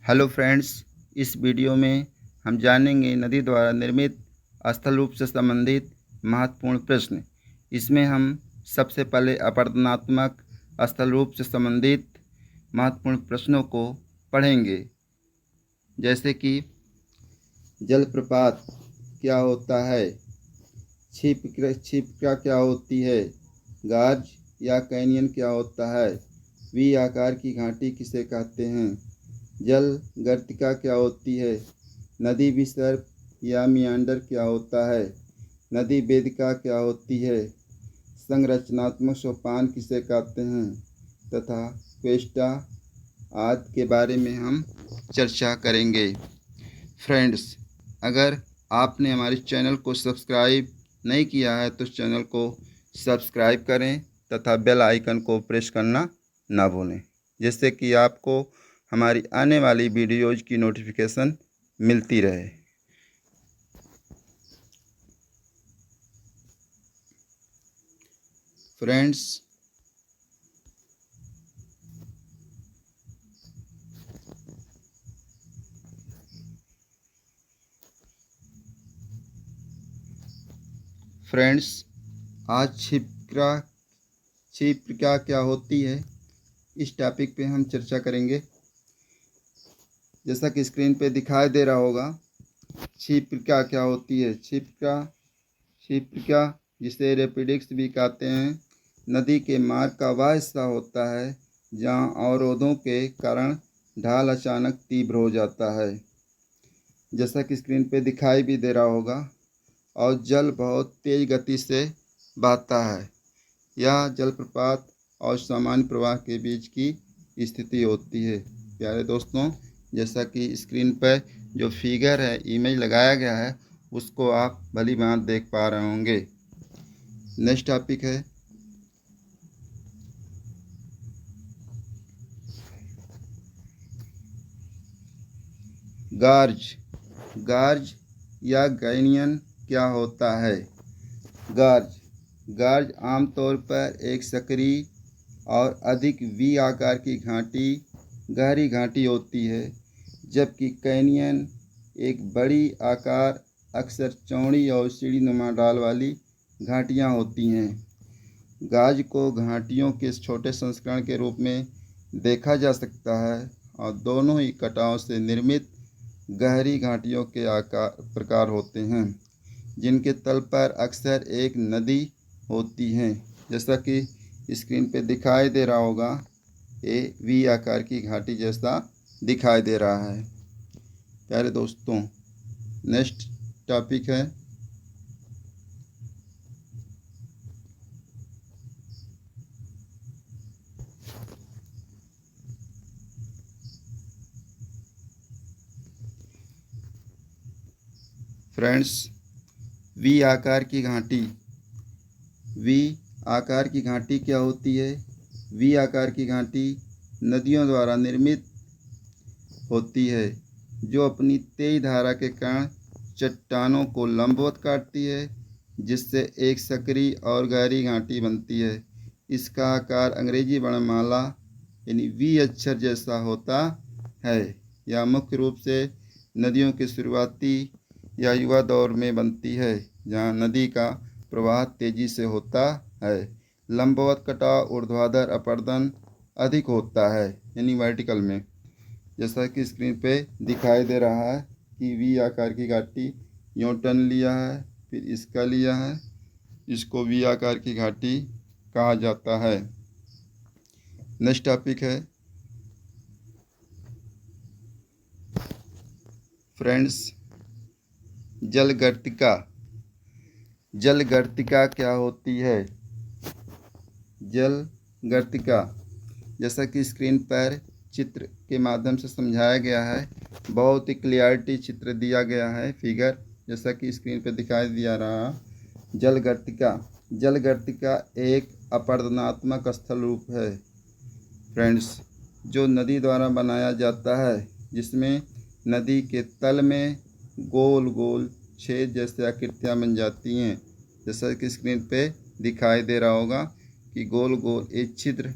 Hello friends, इस video में हम जानेंगे नदी द्वारा निर्मित स्थल रूप से संबंधित महत्वपूर्ण प्रश्न। इसमें हम सबसे पहले अपरदनात्मक स्थल रूप से संबंधित महत्वपूर्ण प्रश्नों को पढ़ेंगे, जैसे कि जलप्रपात क्या होता है, छिपका क्या होती है, गार्ज या कैनियन क्या होता है, वी आकार की घाटी किसे कहते हैं, जल गर्तिका क्या होती है, नदी विसर्ग या मियांडर क्या होता है, नदी वेदिका क्या होती है, संरचनात्मक सोपान किसे कहते हैं तथा क्वेस्टा आदि के बारे में हम चर्चा करेंगे। फ्रेंड्स, अगर आपने हमारे चैनल को सब्सक्राइब नहीं किया है तो चैनल को सब्सक्राइब करें तथा बेल आइकन को प्रेस करना ना भूलें, जिससे कि आपको हमारी आने वाली वीडियोज़ की नोटिफिकेशन मिलती रहे। फ्रेंड्स, आज छिपका क्या होती है, इस टॉपिक पे हम चर्चा करेंगे। जैसा कि स्क्रीन पे दिखाई दे रहा होगा, छिपका क्या होती है। छिपका जिसे रेपिडिक्स भी कहते हैं, नदी के मार्ग का वह हिस्सा होता है जहां अवरोधों के कारण ढाल अचानक तीव्र हो जाता है, जैसा कि स्क्रीन पे दिखाई भी दे रहा होगा, और जल बहुत तेज गति से बहता है। यह जलप्रपात और सामान्य प्रवाह के बीच की स्थिति होती है। प्यारे दोस्तों, जैसा कि स्क्रीन पर जो फिगर है, इमेज लगाया गया है, उसको आप भली भांति देख पा रहे होंगे। नेक्स्ट टॉपिक है गार्ज या कैनियन क्या होता है। गार्ज आमतौर पर एक सक्रिय और अधिक वी आकार की गहरी घाटी होती है, जबकि कैनियन एक बड़ी आकार, अक्सर चौड़ी और सीढ़ीनुमा ढाल वाली घाटियाँ होती हैं। गार्ज को घाटियों के छोटे संस्करण के रूप में देखा जा सकता है और दोनों ही कटाव से निर्मित गहरी घाटियों के प्रकार होते हैं, जिनके तल पर अक्सर एक नदी होती है। जैसा कि स्क्रीन पे दिखाई दे रहा होगा, ये वी आकार की घाटी जैसा दिखाई दे रहा है। प्यारे दोस्तों, नेक्स्ट टॉपिक है फ्रेंड्स, वी आकार की घाटी। वी आकार की घाटी क्या होती है। वी आकार की घाटी नदियों द्वारा निर्मित होती है, जो अपनी तेज धारा के कारण चट्टानों को लंबवत काटती है, जिससे एक सक्रिय और गहरी घाटी बनती है। इसका आकार अंग्रेजी वर्णमाला यानी वी अक्षर जैसा होता है। यह मुख्य रूप से नदियों के शुरुआती या युवा दौर में बनती है, जहाँ नदी का प्रवाह तेजी से होता है। लंबवत कटाव ऊर्ध्वाधर अपरदन अधिक होता है, यानी वर्टिकल में। जैसा कि स्क्रीन पे दिखाई दे रहा है कि वी आकार की घाटी यूँ टर्न लिया है, फिर इसका लिया है, इसको वी आकार की घाटी कहा जाता है। नेक्स्ट टॉपिक है फ्रेंड्स, जलगर्तिका क्या होती है। जलगर्तिका, जैसा कि स्क्रीन पर चित्र के माध्यम से समझाया गया है, बहुत ही क्लियरिटी चित्र दिया गया है, फिगर जैसा कि स्क्रीन पर दिखाई दिया रहा। जलगर्तिका एक अपरदनात्मक स्थल रूप है फ्रेंड्स, जो नदी द्वारा बनाया जाता है, जिसमें नदी के तल में गोल गोल छेद जैसे आकृतियाँ बन जाती हैं। जैसा कि स्क्रीन पे दिखाई दे रहा होगा कि गोल गोल एक छिद्र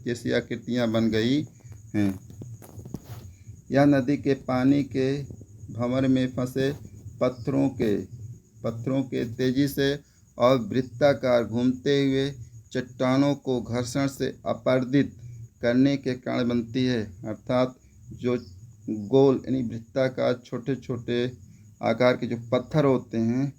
जैसी आकृतियाँ बन गई हैं। यह नदी के पानी के भंवर में फंसे पत्थरों के तेजी से और वृत्ताकार घूमते हुए चट्टानों को घर्षण से अपर्दित करने के कारण बनती है। अर्थात जो गोल यानी वृत्ताकार छोटे छोटे आकार के जो पत्थर होते हैं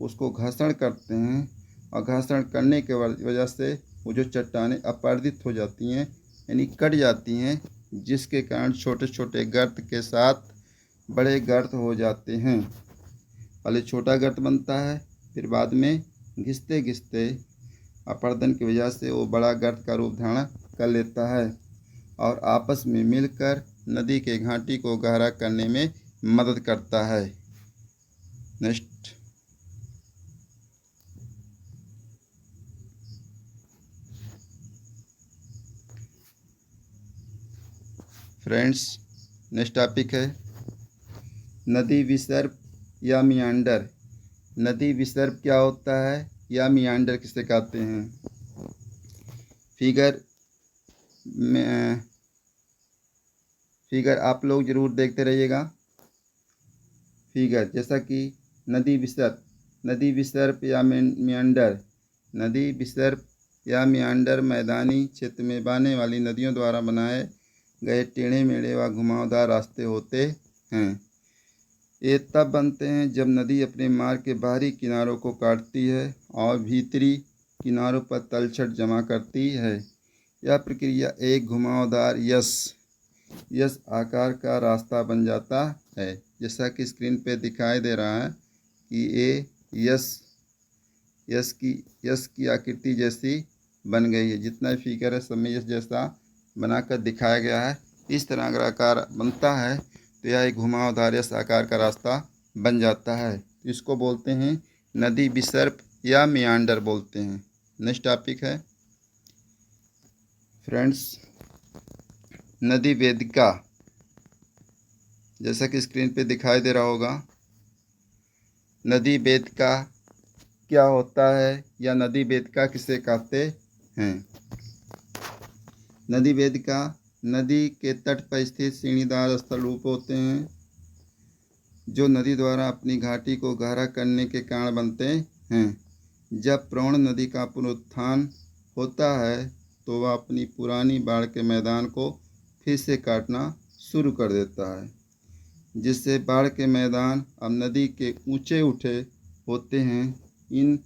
उसको घर्षण करते हैं और घर्षण करने के वजह से वो जो चट्टानें अपर्दित हो जाती हैं यानी कट जाती हैं, जिसके कारण छोटे छोटे गर्त के साथ बड़े गर्त हो जाते हैं। पहले छोटा गर्त बनता है, फिर बाद में घिसते घिसते अपर्दन की वजह से वो बड़ा गर्त का रूप धारण कर लेता है और आपस में मिलकर नदी के घाटी को गहरा करने में मदद करता है। नेक्स्ट, फ्रेंड्स, नेक्स्ट टॉपिक है नदी विसर्प या मियांडर। नदी विसर्प क्या होता है या मियांडर किसे कहते हैं? फिगर आप लोग जरूर देखते रहिएगा। फिगर जैसा कि नदी विसर्प या मियांडर। नदी विसर्प या मियांडर मैदानी क्षेत्र में बहने वाली नदियों द्वारा बनाए गए टेढ़े मेढ़े व घुमावदार रास्ते होते हैं। ये तब बनते हैं जब नदी अपने मार्ग के बाहरी किनारों को काटती है और भीतरी किनारों पर तलछट जमा करती है। यह प्रक्रिया एक घुमावदार यस आकार का रास्ता बन जाता है। जैसा कि स्क्रीन पे दिखाई दे रहा है कि ये यस की आकृति जैसी बन गई है। जितना फिगर है सब में यस जैसा बनाकर दिखाया गया है। इस तरह अगर आकार बनता है तो यह एक घुमावदार यस आकार का रास्ता बन जाता है। इसको बोलते हैं नदी विसर्प या मियांडर बोलते हैं। नेक्स्ट टॉपिक है फ्रेंड्स नदी वेदिका। जैसा कि स्क्रीन पे दिखाई दे रहा होगा, नदी वेदिका क्या होता है या नदी वेदिका किसे कहते हैं? नदी वेदिका नदी के तट पर स्थित सीढ़ीदार स्थल रूप होते हैं जो नदी द्वारा अपनी घाटी को गहरा करने के कारण बनते हैं। जब प्रवण नदी का पुनरुत्थान होता है तो वह अपनी पुरानी बाढ़ के मैदान को फिर से काटना शुरू कर देता है, जिससे बाढ़ के मैदान अब नदी के ऊंचे उठे होते हैं। इन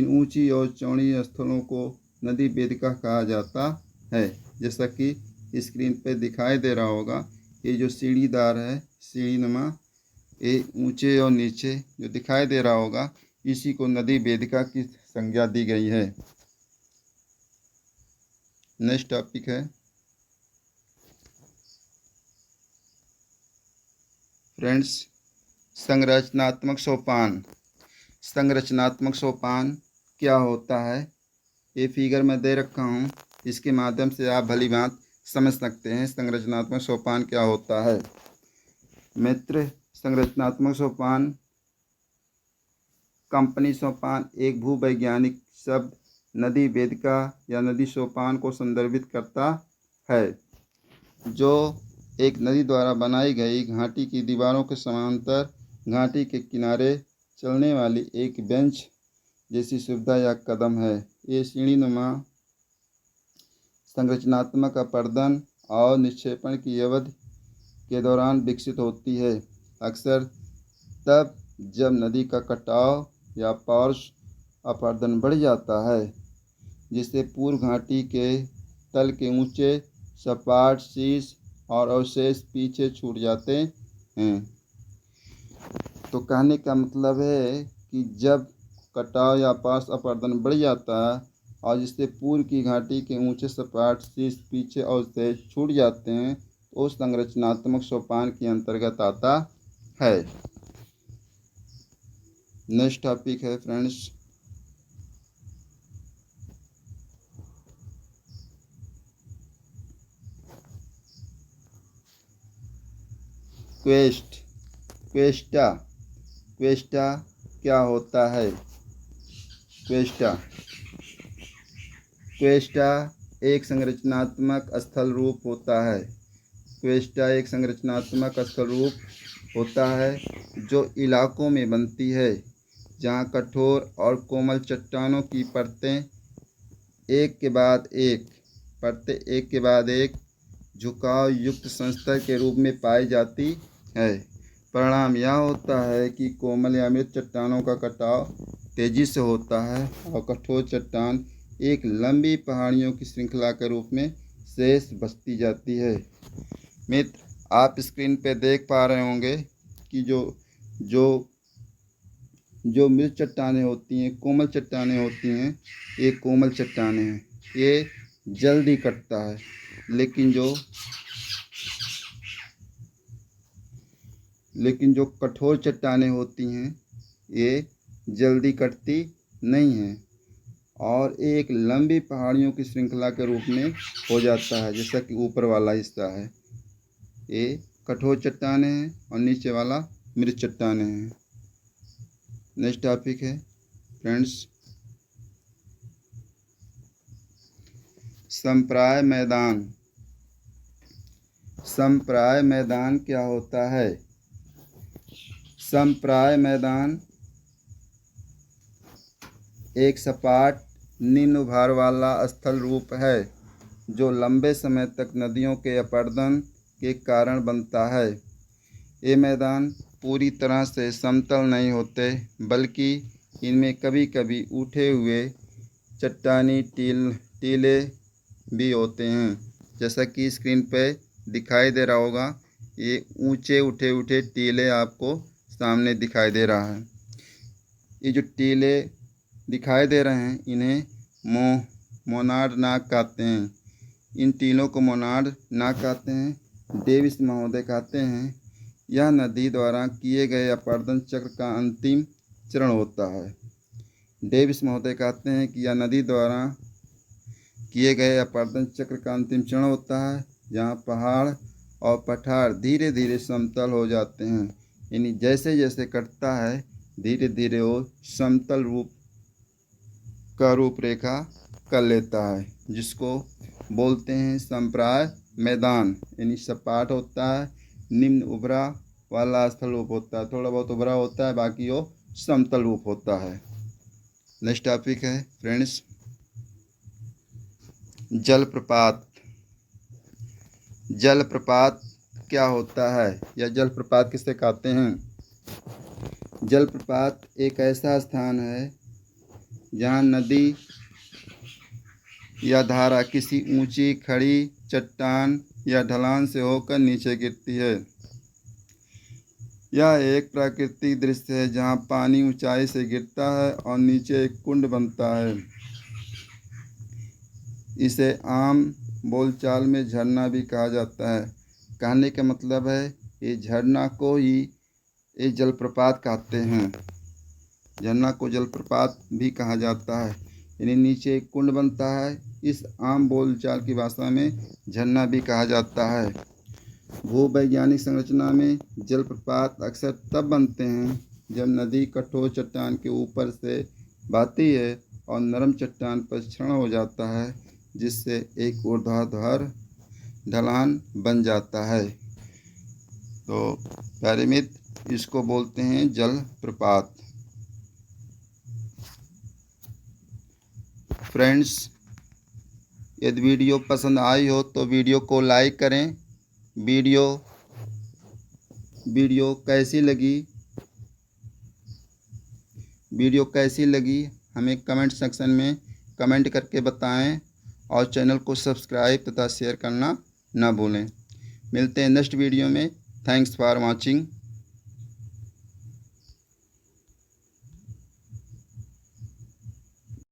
ऊंची और चौड़ी स्थलों को नदी वेदिका कहा जाता है। जैसा कि स्क्रीन पे दिखाई दे रहा होगा, ये जो सीढ़ीदार है, सीढ़ीनुमा, ये ऊंचे और नीचे जो दिखाई दे रहा होगा, इसी को नदी वेदिका की संज्ञा दी गई है। नेक्स्ट टॉपिक है फ्रेंड्स संरचनात्मक सोपान। संरचनात्मक सोपान क्या होता है? ये फिगर मैं दे रखा हूँ, इसके माध्यम से आप भली बात समझ सकते हैं संरचनात्मक सोपान क्या होता है। मित्र, संरचनात्मक सोपान कंपनी सोपान एक भूवैज्ञानिक शब्द नदी वेदिका या नदी सोपान को संदर्भित करता है, जो एक नदी द्वारा बनाई गई घाटी की दीवारों के समांतर घाटी के किनारे चलने वाली एक बेंच जैसी सुविधा या कदम है। ये सीढ़ीनुमा संरचनात्मक अपर्दन और निक्षेपण की अवधि के दौरान विकसित होती है, अक्सर तब जब नदी का कटाव या पार्श्व अपर्दन बढ़ जाता है, जिससे पूर्व घाटी के तल के ऊंचे सपाट शीर्ष और अवशेष पीछे छूट जाते हैं। तो कहने का मतलब है कि जब कटाव या पार्श्व अपर्दन बढ़ जाता है और जिससे पूर्व की घाटी के ऊंचे सपाट शीर्ष पीछे अवशेष छूट जाते हैं, तो उस संरचनात्मक सोपान के अंतर्गत आता है। नेक्स्ट टॉपिक है फ्रेंड्स क्वेस्टा क्या होता है? क्वेस्टा एक संरचनात्मक स्थल रूप होता है क्वेस्टा एक संरचनात्मक स्थल रूप होता है जो इलाकों में बनती है जहाँ कठोर और कोमल चट्टानों की परतें एक के बाद एक झुकाव युक्त संस्तर के रूप में पाई जाती है। परिणाम यह होता है कि कोमल या मृत चट्टानों का कटाव तेजी से होता है और कठोर चट्टान एक लंबी पहाड़ियों की श्रृंखला के रूप में शेष बचती जाती है। मित्र, आप स्क्रीन पर देख पा रहे होंगे कि जो मृत चट्टानें होती हैं, कोमल चट्टानें होती हैं, ये कोमल चट्टानें हैं, ये जल्दी कटता है, लेकिन जो कठोर चट्टानें होती हैं ये जल्दी कटती नहीं हैं और एक लंबी पहाड़ियों की श्रृंखला के रूप में हो जाता है। जैसा कि ऊपर वाला हिस्सा है ये कठोर चट्टानें हैं और नीचे वाला मृत चट्टानें हैं। नेक्स्ट टॉपिक है फ्रेंड्स, संप्राय मैदान। संप्राय मैदान क्या होता है? संप्राय मैदान एक सपाट निम्न उभार वाला स्थल रूप है जो लंबे समय तक नदियों के अपरदन के कारण बनता है। ये मैदान पूरी तरह से समतल नहीं होते, बल्कि इनमें कभी कभी उठे हुए चट्टानी टीले भी होते हैं। जैसा कि स्क्रीन पे दिखाई दे रहा होगा, ये ऊंचे उठे टीले आपको सामने दिखाई दे रहा है। ये जो टीले दिखाई दे रहे हैं इन्हें मोनार्ड नाक कहते हैं। इन टीलों को मोनार्ड नाक कहते हैं। डेविस महोदय कहते हैं यह नदी द्वारा किए गए अपरदन चक्र का अंतिम चरण होता है। डेविस महोदय कहते हैं कि यह नदी द्वारा किए गए अपरदन चक्र का अंतिम चरण होता है जहाँ पहाड़ और पठार धीरे धीरे समतल हो जाते हैं। यानी जैसे जैसे कटता है धीरे धीरे वो समतल रूपरेखा कर लेता है, जिसको बोलते हैं संप्राय मैदान। यानी सपाट होता है, निम्न उभरा वाला स्थल रूप होता है, थोड़ा बहुत उभरा होता है, बाकी वो समतल रूप होता है। नेक्स्ट टॉपिक है फ्रेंड्स, जलप्रपात। जलप्रपात क्या होता है या जलप्रपात किसे कहते हैं? जलप्रपात एक ऐसा स्थान है जहाँ नदी या धारा किसी ऊंची खड़ी चट्टान या ढलान से होकर नीचे गिरती है। यह एक प्राकृतिक दृश्य है जहाँ पानी ऊंचाई से गिरता है और नीचे एक कुंड बनता है। इसे आम बोलचाल में झरना भी कहा जाता है। कहने का मतलब है ये झरना को ही ये जलप्रपात कहते हैं। झरना को जलप्रपात भी कहा जाता है। यानी नीचे एक कुंड बनता है, इस आम बोलचाल की भाषा में झरना भी कहा जाता है। भूवैज्ञानिक संरचना में जलप्रपात अक्सर तब बनते हैं जब नदी कठोर चट्टान के ऊपर से बहती है और नरम चट्टान पर क्षरण हो जाता है, जिससे एक ऊर्ध्वाधर ढलान बन जाता है। तो प्यारे मित्र, इसको बोलते हैं जलप्रपात। फ्रेंड्स, यदि वीडियो पसंद आई हो तो वीडियो को लाइक करें। वीडियो कैसी लगी हमें कमेंट सेक्शन में कमेंट करके बताएं और चैनल को सब्सक्राइब तथा शेयर करना ना भूलें। मिलते हैं नेक्स्ट वीडियो में। Thanks for watching.